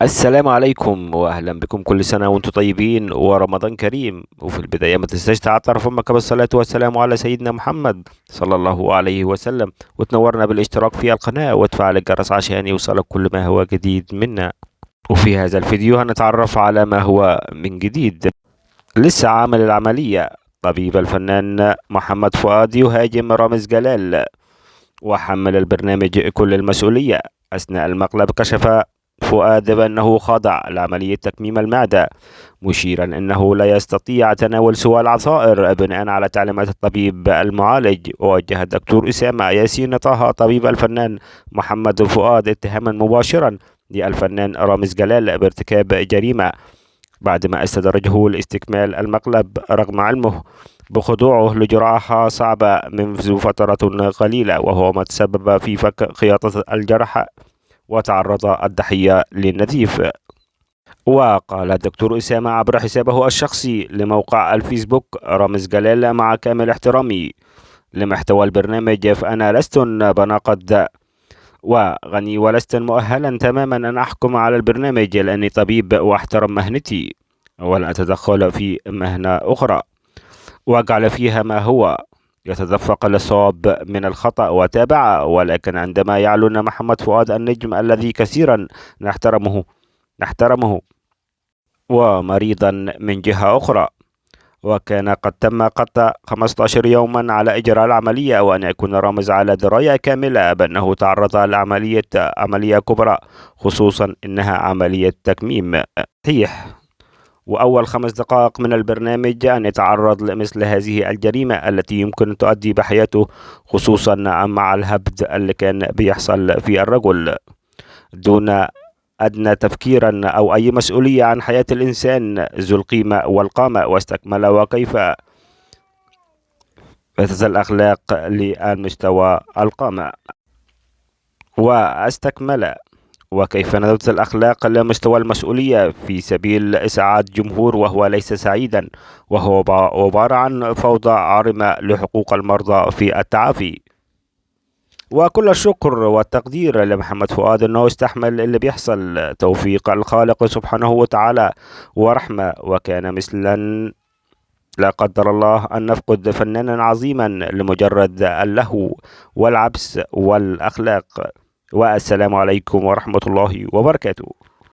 السلام عليكم واهلا بكم، كل سنه وانتم طيبين ورمضان كريم. وفي البدايه ما تنساش تعطر فمك بالصلاه والسلام على سيدنا محمد صلى الله عليه وسلم، وتنورنا بالاشتراك في القناه وتفعل الجرس عشان يوصلك كل ما هو جديد منا. وفي هذا الفيديو هنتعرف على ما هو من جديد. لسه عامل العمليه طبيب الفنان محمد فؤاد يهاجم رامز جلال وحمل البرنامج كل المسؤوليه. اثناء المقلب كشف فؤاد بأنه خضع لعملية تكميم المعدة، مشيرا أنه لا يستطيع تناول سوى العصائر بناء على تعليمات الطبيب المعالج. ووجه الدكتور أسامة ياسين طه طبيب الفنان محمد فؤاد اتهاما مباشرا للفنان رامز جلال بارتكاب جريمة بعدما استدرجه لاستكمال المقلب رغم علمه بخضوعه لجراحة صعبة منذ فترة قليلة، وهو ما تسبب في فك خياطة الجرح وتعرض الضحية للنزيف. وقال الدكتور أسامة عبر حسابه الشخصي لموقع الفيسبوك: رامز جلال، مع كامل احترامي لمحتوى البرنامج، فأنا لست بناقد وغني ولست مؤهلا تماما أن أحكم على البرنامج، لأني طبيب وأحترم مهنتي ولا أتدخل في مهنة أخرى وأجعل فيها ما هو يتدفق للصواب من الخطأ. وتابع: ولكن عندما يعلن محمد فؤاد النجم الذي كثيرا نحترمه ومريضا من جهة أخرى، وكان قد تم قطع 15 يوما على إجراء العملية، وأن يكون رامز على دراية كاملة بأنه تعرض عملية كبرى، خصوصا إنها عملية تكميم. صحيح. وأول 5 دقائق من البرنامج أن يتعرض لمثل هذه الجريمة التي يمكن أن تؤدي بحياته، خصوصا مع الهبد اللي كان بيحصل في الرجل دون أدنى تفكير أو أي مسؤولية عن حياة الإنسان ذو القيمة والقامة. واستكمل: وكيف تتزل الأخلاق لمستوى القامة. واستكمل: وكيف ندرت الأخلاق لمستوى المسؤولية في سبيل إسعاد جمهور وهو ليس سعيدا، وهو عبارة عن فوضى عارمة لحقوق المرضى في التعافي. وكل الشكر والتقدير لمحمد فؤاد أنه استحمل اللي بيحصل، توفيق الخالق سبحانه وتعالى ورحمة. وكان مثلا لا قدر الله أن نفقد فنانا عظيما لمجرد اللهو والعبث والأخلاق. والسلام عليكم ورحمة الله وبركاته.